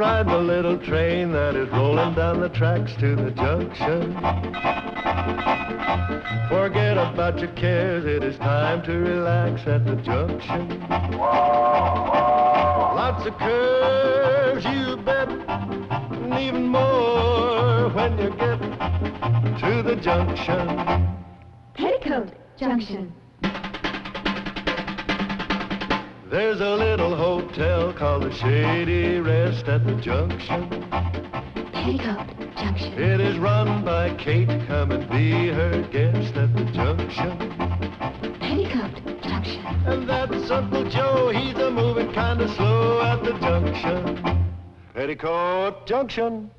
ride the little train that is rolling down the tracks to the junction. Forget about your cares, it is time to relax at the junction. Lots of curves, you bet, and even more when you get to the junction. Petticoat Junction. There's a little hotel called the Shady Rest at the junction. Petticoat Junction. It is run by Kate. Come and be her guest at the junction. Petticoat Junction. And that's Uncle Joe. He's a moving kind of slow at the junction. Petticoat Junction.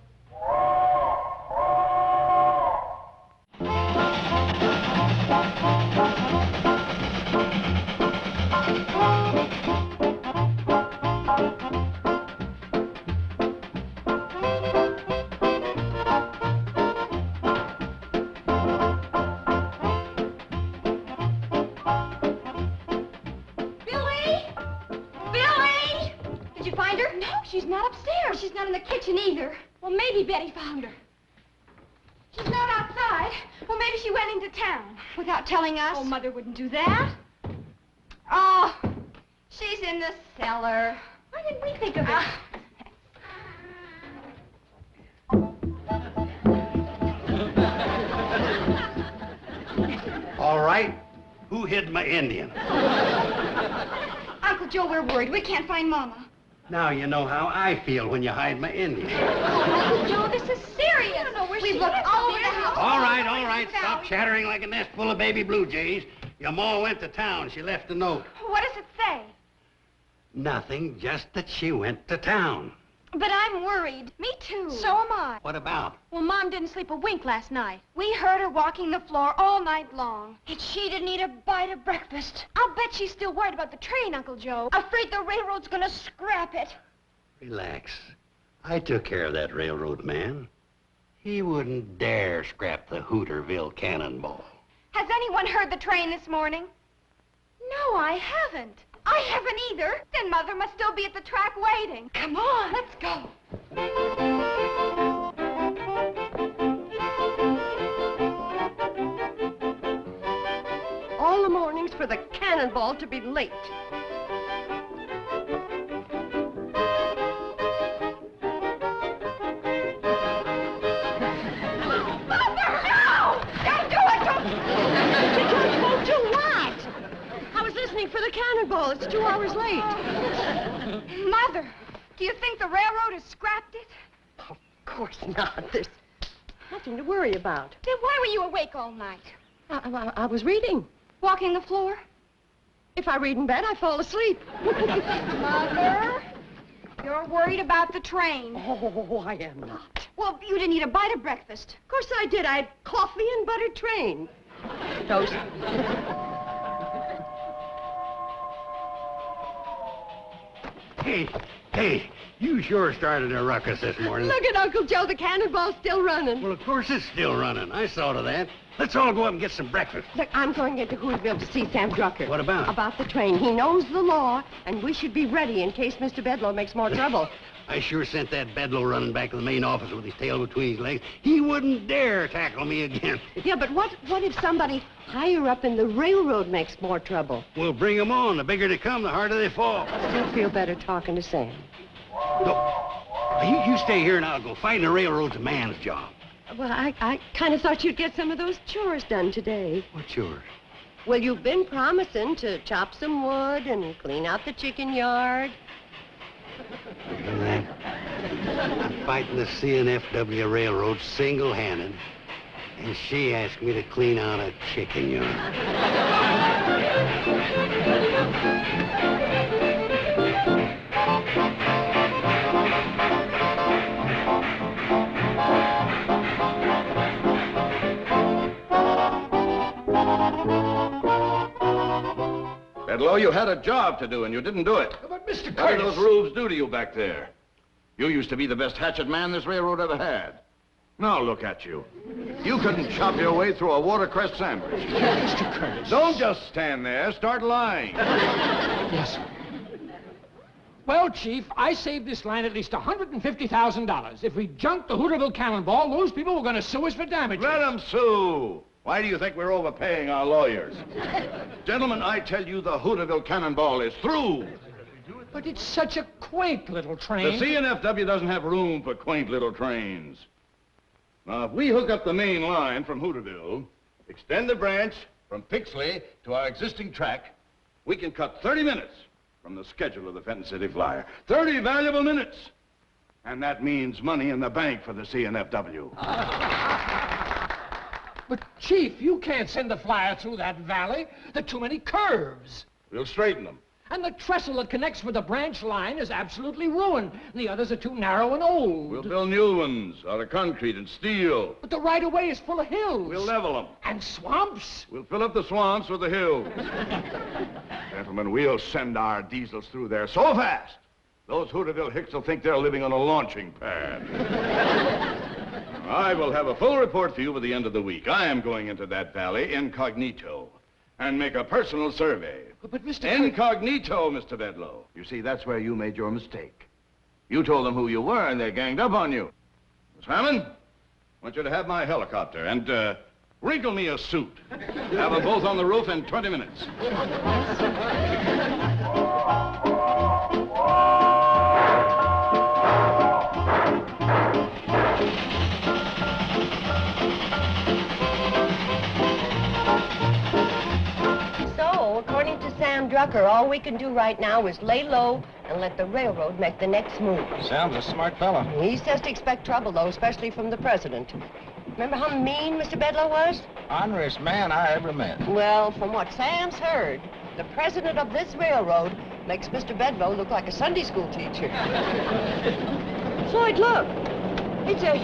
Either. Well, maybe Betty found her. She's not outside. Well, maybe she went into town. Without telling us? Oh, Mother wouldn't do that. Oh, she's in the cellar. Why didn't we think of it? All right. Who hid my Indian? Uncle Joe, we're worried. We can't find Mama. Now you know how I feel when you hide my Indian. Uncle Joe, this is serious. I don't know where We've looked all over the house. All right. Stop chattering like a nest full of baby blue jays. Your ma went to town. She left a note. What does it say? Nothing, just that she went to town. But I'm worried. Me too. So am I. What about? Well, Mom didn't sleep a wink last night. We heard her walking the floor all night long. And she didn't eat a bite of breakfast. I'll bet she's still worried about the train, Uncle Joe. Afraid the railroad's gonna scrap it. Relax. I took care of that railroad man. He wouldn't dare scrap the Hooterville Cannonball. Has anyone heard the train this morning? No, I haven't. I haven't either. Then Mother must still be at the track waiting. Come on, let's go. All the mornings for the Cannonball to be late. Mother, no! Don't do it! Don't do what? I was listening for the Cannonball. It's 2 hours late. Mother, do you think the railroad has scrapped it? Of course not. There's nothing to worry about. Then why were you awake all night? I was reading. Walking the floor? If I read in bed, I fall asleep. Mother, you're worried about the train. Oh, I am not. Well, you didn't eat a bite of breakfast. Of course I did. I had coffee and buttered train. Toast. Hey, you sure started a ruckus this morning. Look at Uncle Joe. The Cannonball's still running. Well, of course it's still running. I saw to that. Let's all go up and get some breakfast. Look, I'm going into Hooterville to see Sam Drucker. What about? About the train. He knows the law, and we should be ready in case Mr. Bedloe makes more trouble. I sure sent that Bedloe running back to the main office with his tail between his legs. He wouldn't dare tackle me again. Yeah, but what if somebody higher up in the railroad makes more trouble? We'll bring them on. The bigger they come, the harder they fall. I still feel better talking to Sam. No. You stay here and I'll go. Fighting the railroad's a man's job. Well, I kind of thought you'd get some of those chores done today. What chores? Well, you've been promising to chop some wood and clean out the chicken yard. You hear that? I'm fighting the C&FW Railroad single-handed, and she asked me to clean out a chicken yard. Bedloe, you had a job to do, and you didn't do it. But, Mr. Curtis... What do those roofs do to you back there? You used to be the best hatchet man this railroad ever had. Now look at you. You couldn't chop your way through a watercress sandwich. Mr. Curtis... Don't just stand there. Start lying. Yes, sir. Well, Chief, I saved this line at least $150,000. If we junked the Hooterville Cannonball, those people were going to sue us for damages. Let them sue. Why do you think we're overpaying our lawyers? Gentlemen, I tell you the Hooterville Cannonball is through. But it's such a quaint little train. The C&FW doesn't have room for quaint little trains. Now, if we hook up the main line from Hooterville, extend the branch from Pixley to our existing track, we can cut 30 minutes from the schedule of the Fenton City Flyer. 30 valuable minutes. And that means money in the bank for the C&FW. But, Chief, you can't send the flyer through that valley. There are too many curves. We'll straighten them. And the trestle that connects with the branch line is absolutely ruined. And the others are too narrow and old. We'll build new ones out of concrete and steel. But the right-of-way is full of hills. We'll level them. And swamps. We'll fill up the swamps with the hills. Gentlemen, we'll send our diesels through there so fast, those Hooterville hicks will think they're living on a launching pad. I will have a full report for you by the end of the week. I am going into that valley incognito and make a personal survey. But Mr. Incognito, Mr. Bedloe. You see, that's where you made your mistake. You told them who you were, and they ganged up on you. Miss Hammond, I want you to have my helicopter and wrinkle me a suit. Have them both on the roof in 20 minutes. Drucker, all we can do right now is lay low and let the railroad make the next move. Sam's a smart fella. He says to expect trouble, though, especially from the president. Remember how mean Mr. Bedloe was? Honorest man I ever met. Well, from what Sam's heard, the president of this railroad makes Mr. Bedloe look like a Sunday school teacher. Floyd, look. It's a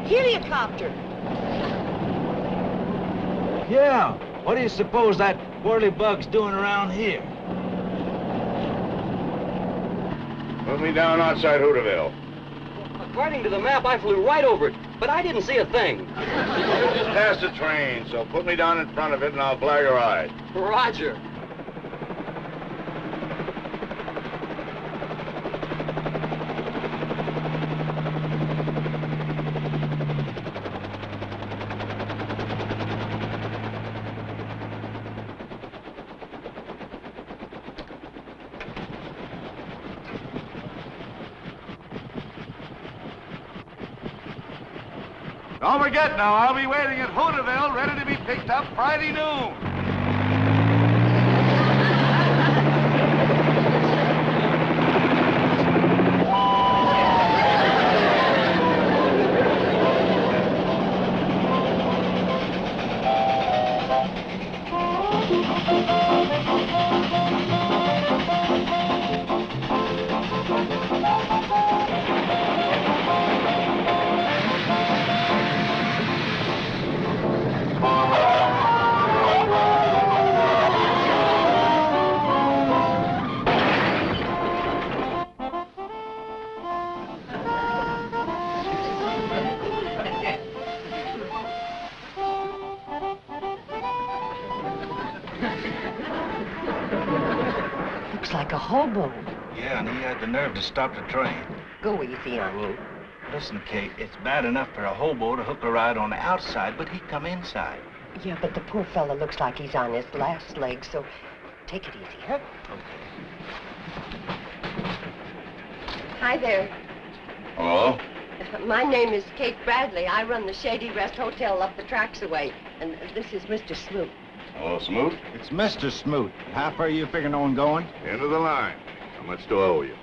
heliocopter. Yeah. What do you suppose that whirly bug's doing around here? Put me down outside Hooterville. According to the map, I flew right over it, but I didn't see a thing. You just passed the train, so put me down in front of it and I'll flag a ride. Roger. Don't forget now, I'll be waiting at Hooterville, ready to be picked up Friday noon. Like a hobo. Yeah, and he had the nerve to stop the train. Go easy on you. Listen, Kate, it's bad enough for a hobo to hook a ride on the outside, but he'd come inside. Yeah, but the poor fella looks like he's on his last leg, so take it easy, huh? Okay. Hi there. Hello? My name is Kate Bradley. I run the Shady Rest Hotel up the tracks away, and this is Mr. Smoot. Hello, Smoot? It's Mr. Smoot. How far are you figuring on going? End of the line. How much do I owe you?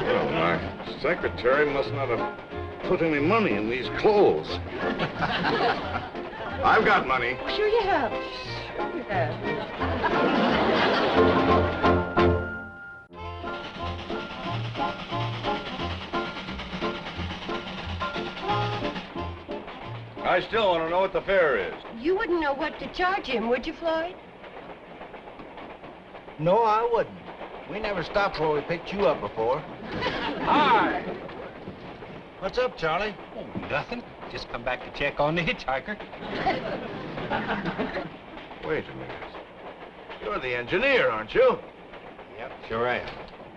Well, my secretary must not have put any money in these clothes. I've got money. Oh, sure you have. Sure you have. I still want to know what the fare is. You wouldn't know what to charge him, would you, Floyd? No, I wouldn't. We never stopped where we picked you up before. Hi. What's up, Charley? Oh, nothing. Just come back to check on the hitchhiker. Wait a minute. You're the engineer, aren't you? Yep, sure am.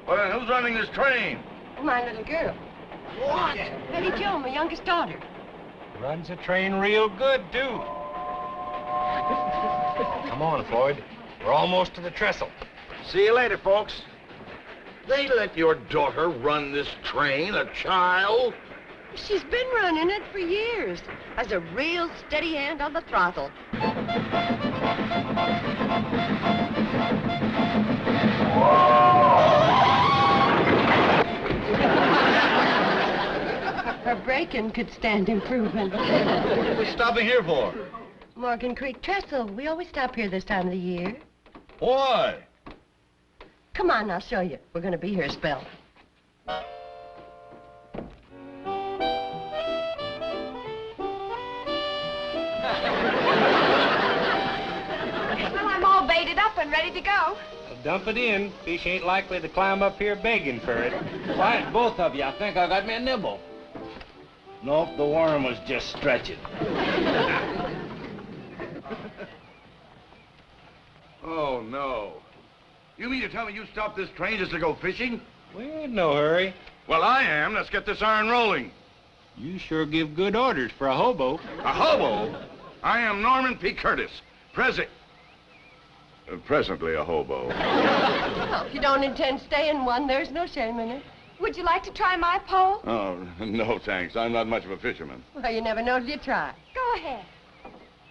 Well, who's running this train? My little girl. What? Betty Jo, my youngest daughter. Runs the train real good, too. Come on, Floyd. We're almost to the trestle. See you later, folks. They let your daughter run this train, a child? She's been running it for years. Has a real steady hand on the throttle. Her braking could stand improvement. What are we stopping here for? Morgan Creek Trestle. We always stop here this time of the year. Why? Come on, I'll show you. We're going to be here a spell. Well, I'm all baited up and ready to go. Dump it in. Fish ain't likely to climb up here begging for it. Quiet, both of you. I think I got me a nibble. Nope, the worm was just stretching. Oh, no. You mean to tell me you stopped this train just to go fishing? We're in no hurry. Well, I am. Let's get this iron rolling. You sure give good orders for a hobo. A hobo? I am Norman P. Curtis, presently a hobo. Well, if you don't intend staying one, there's no shame in it. Would you like to try my pole? Oh, no, thanks. I'm not much of a fisherman. Well, you never know till you try. Go ahead.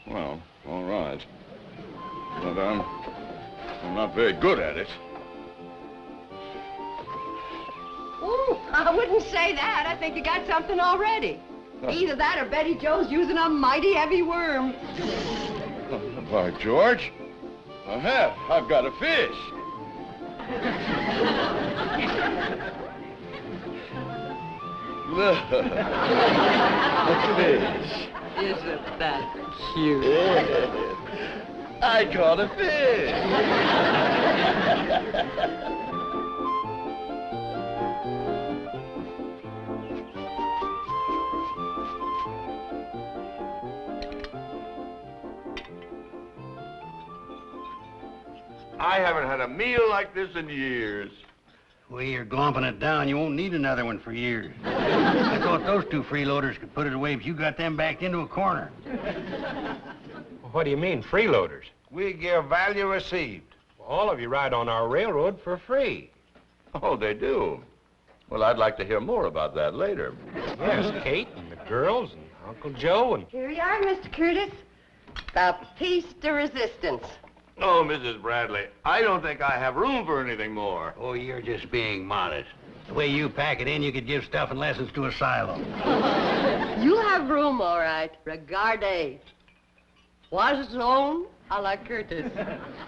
Well, all right. But I'm not very good at it. Ooh, I wouldn't say that. I think you got something already. Either that or Betty Jo's using a mighty heavy worm. By George, I have. I've got a fish. Look, a fish. Isn't that cute? I caught a fish. I haven't had a meal like this in years. The way you're glomping it down, you won't need another one for years. I thought those two freeloaders could put it away, but you got them backed into a corner. What do you mean, freeloaders? We give value received. Well, all of you ride on our railroad for free. Oh, they do? Well, I'd like to hear more about that later. Yes, Kate and the girls and Uncle Joe and... Here you are, Mr. Curtis. The piece de resistance. Oh, Mrs. Bradley, I don't think I have room for anything more. Oh, you're just being modest. The way you pack it in, you could give stuff and lessons to a silo. You'll have room, all right. Regarde. Poisson a la Curtis.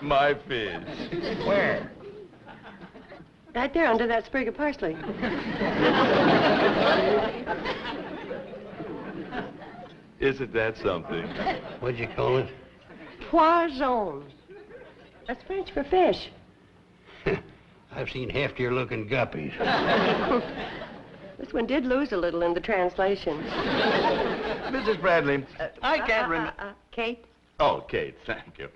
My fish. Where? Right there under that sprig of parsley. Isn't that something? What'd you call it? Poisson. That's French for fish. I've seen heftier looking guppies. This one did lose a little in the translation. Mrs. Bradley, I can't remember... Kate? Oh, Kate, thank you.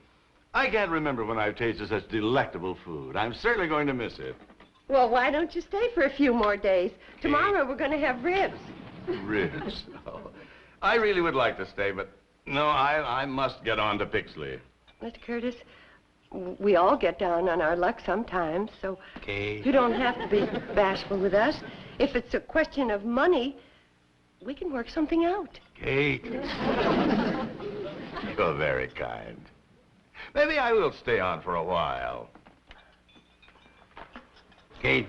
I can't remember when I've tasted such delectable food. I'm certainly going to miss it. Well, why don't you stay for a few more days? Tomorrow we're going to have ribs. Ribs? Oh, I really would like to stay, but no, I must get on to Pixley. Mr. Curtis, we all get down on our luck sometimes, so Kate. you don't have to be bashful with us. If it's a question of money, we can work something out. Kate. You're very kind. Maybe I will stay on for a while. Kate,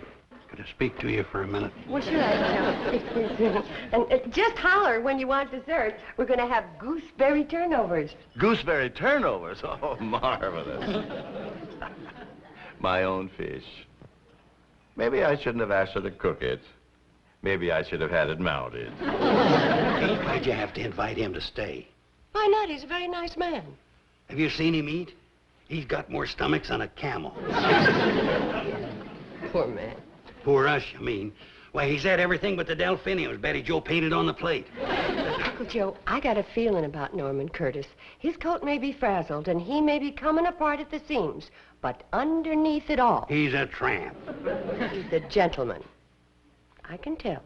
could I speak to you for a minute? Well, sure, I can. And just holler when you want dessert. We're going to have gooseberry turnovers. Gooseberry turnovers? Oh, marvelous. My own fish. Maybe I shouldn't have asked her to cook it. Maybe I should have had it mounted. Kate, why'd you have to invite him to stay? Why not? He's a very nice man. Have you seen him eat? He's got more stomachs than a camel. Poor man. Poor us, you mean. Why, he's had everything but the delphiniums Betty Jo painted on the plate. Uncle Joe, I got a feeling about Norman Curtis. His coat may be frazzled, and he may be coming apart at the seams, but underneath it all... He's a tramp. He's a gentleman. I can tell.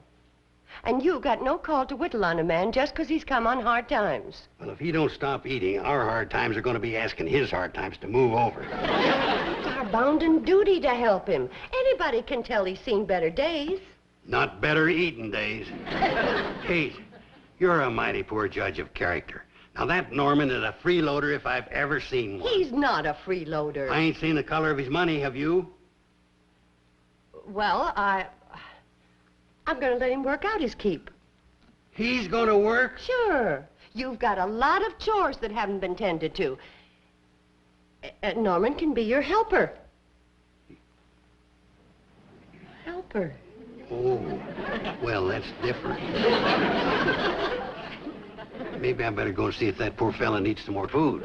And you got no call to whittle on a man just 'cause he's come on hard times. Well, if he don't stop eating, our hard times are going to be asking his hard times to move over. It's our bounden duty to help him. Anybody can tell he's seen better days. Not better eating days. Kate, you're a mighty poor judge of character. Now, that Norman is a freeloader if I've ever seen one. He's not a freeloader. I ain't seen the color of his money, have you? Well, I'm going to let him work out his keep. He's going to work? Sure. You've got a lot of chores that haven't been tended to. Norman can be your helper. Helper. Oh, well, that's different. Maybe I better go and see if that poor fella needs some more food.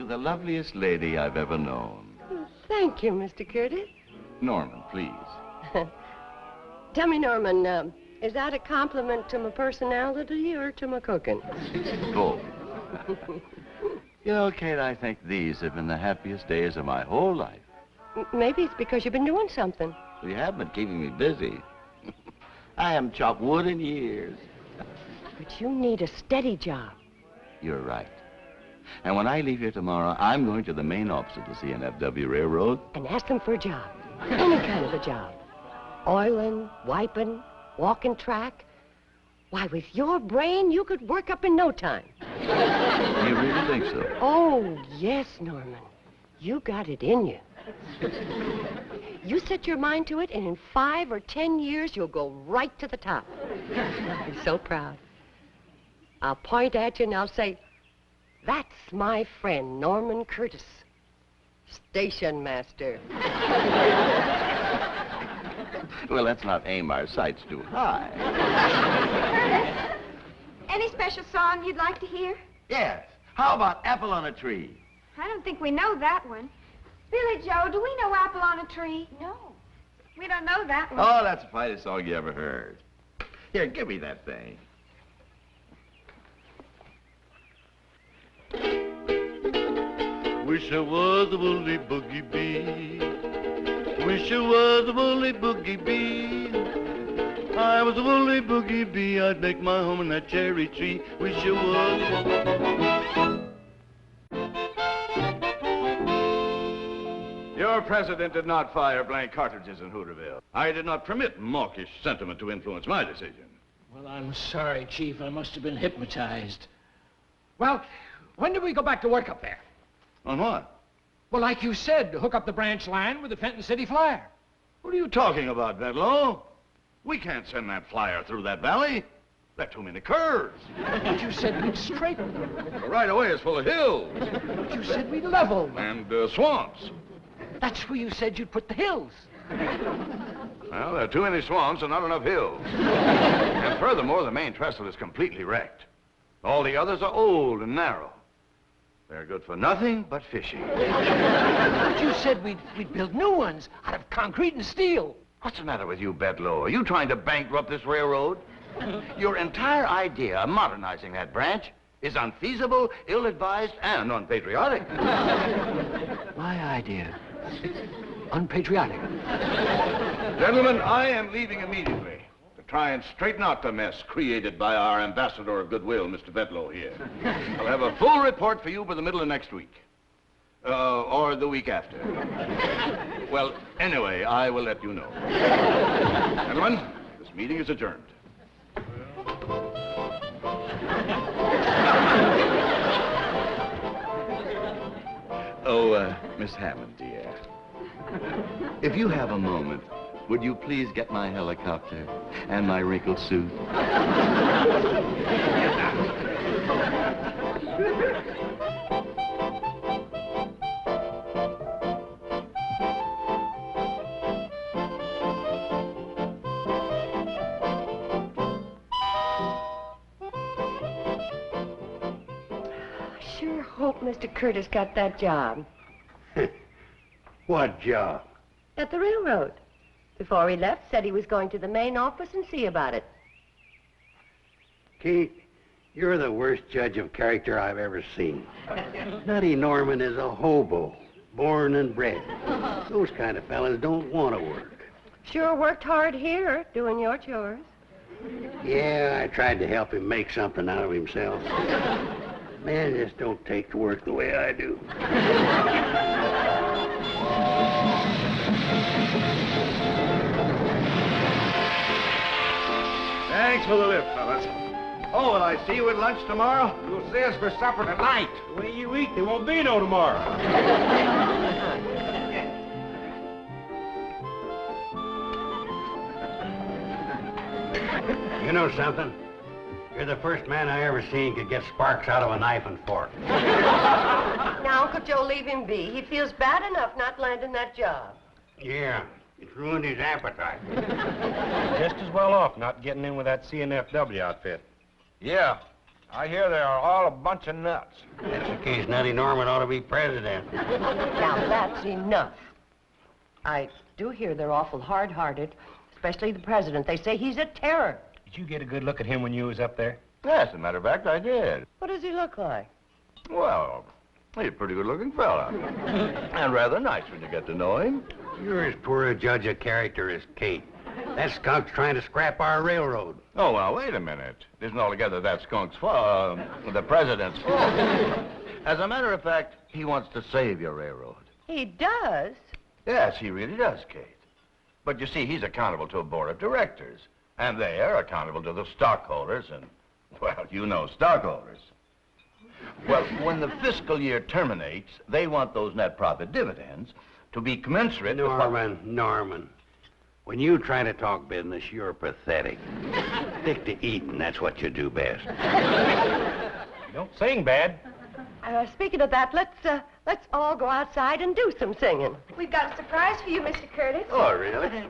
The loveliest lady I've ever known. Thank you, Mr. Curtis. Norman, please. Tell me, Norman, is that a compliment to my personality or to my cooking? Both. You know, Kate, I think these have been the happiest days of my whole life. Maybe it's because you've been doing something. You have been keeping me busy. I haven't chopped wood in years. But you need a steady job. You're right. And when I leave here tomorrow, I'm going to the main office of the C&FW Railroad. And ask them for a job. Any kind of a job. Oiling, wiping, walking track. Why, with your brain, you could work up in no time. You really think so? Oh, yes, Norman. You got it in you. You set your mind to it, and in 5 or 10 years, you'll go right to the top. I'll be so proud. I'll point at you and I'll say, that's my friend, Norman Curtis, station master. Well, let's not aim our sights too high. Curtis, any special song you'd like to hear? Yes. How about Apple on a Tree? I don't think we know that one. Billie Jo, do we know Apple on a Tree? No. We don't know that one. Oh, that's the finest song you ever heard. Here, give me that thing. Wish I was a woolly boogie bee. Wish I was a woolly boogie bee. I I was a woolly boogie bee, I'd make my home in that cherry tree. Wish I was. Your president did not fire blank cartridges in Hooterville. I did not permit mawkish sentiment to influence my decision. Well, I'm sorry, Chief. I must have been hypnotized. Well, when do we go back to work up there? On what? Well, like you said, to hook up the branch line with the Fenton City Flyer. What are you talking about, Bedlow? We can't send that flyer through that valley. There are too many curves. But you said we'd straighten them. The right-of-way is full of hills. But you said we'd level them. And swamps. That's where you said you'd put the hills. Well, there are too many swamps and not enough hills. And furthermore, the main trestle is completely wrecked. All the others are old and narrow. They're good for nothing but fishing. But you said we'd build new ones out of concrete and steel. What's the matter with you, Bedlow? Are you trying to bankrupt this railroad? Your entire idea of modernizing that branch is unfeasible, ill-advised, and unpatriotic. My idea. Unpatriotic. Gentlemen, I am leaving immediately to try and straighten out the mess created by our ambassador of goodwill, Mr. Bedlow here. I'll have a full report for you by the middle of next week. Or the week after. Well, anyway, I will let you know. Gentlemen, this meeting is adjourned. Oh, Miss Hammond, dear. If you have a moment, would you please get my helicopter and my wrinkled suit? Sure hope Mr. Curtis got that job. What job? At the railroad. Before he left, said he was going to the main office and see about it. Kate, you're the worst judge of character I've ever seen. Nutty Norman is a hobo, born and bred. Those kind of fellas don't want to work. Sure worked hard here, doing your chores. Yeah, I tried to help him make something out of himself. Man just don't take to work the way I do. Thanks for the lift, fellas. Oh, will I see you at lunch tomorrow? You'll see us for supper tonight. The way you eat, there won't be no tomorrow. You know something? You're the first man I ever seen could get sparks out of a knife and fork. Now, Uncle Joe, leave him be. He feels bad enough not landing that job. Yeah, it's ruined his appetite. Just as well off not getting in with that C&FW outfit. Yeah, I hear they are all a bunch of nuts. That's the case. Nutty Norman ought to be president. Now, that's enough. I do hear they're awful hard-hearted, especially the president. They say he's a terror. Did you get a good look at him when you was up there? Yes, as a matter of fact, I did. What does he look like? Well, he's a pretty good-looking fella. And rather nice when you get to know him. You're as poor a judge of character as Kate. That skunk's trying to scrap our railroad. Oh, well, wait a minute. It isn't altogether that skunk's fault, the president's fault. As a matter of fact, he wants to save your railroad. He does? Yes, he really does, Kate. But you see, he's accountable to a board of directors. And they are accountable to the stockholders and, well, you know stockholders. Well, when the fiscal year terminates, they want those net profit dividends to be commensurate... Norman. When you try to talk business, you're pathetic. Stick to eating, that's what you do best. You don't sing bad. Speaking of that, let's all go outside and do some singing. We've got a surprise for you, Mr. Curtis. Oh, really?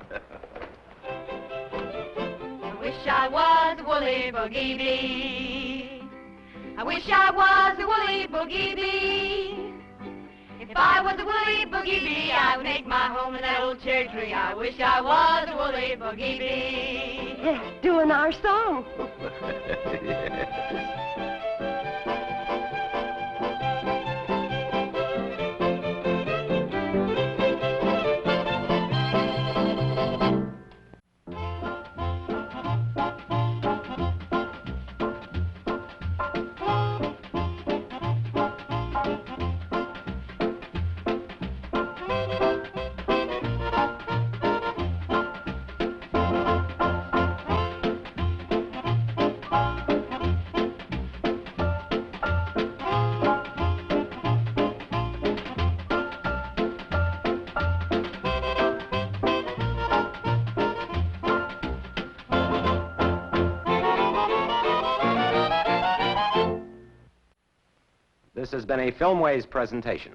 I wish I was a woolly boogie bee. I wish I was a woolly boogie bee. If I was a woolly boogie bee, I would make my home in that old cherry tree. I wish I was a woolly boogie bee. Yes, doing our song. This has been a Filmways presentation.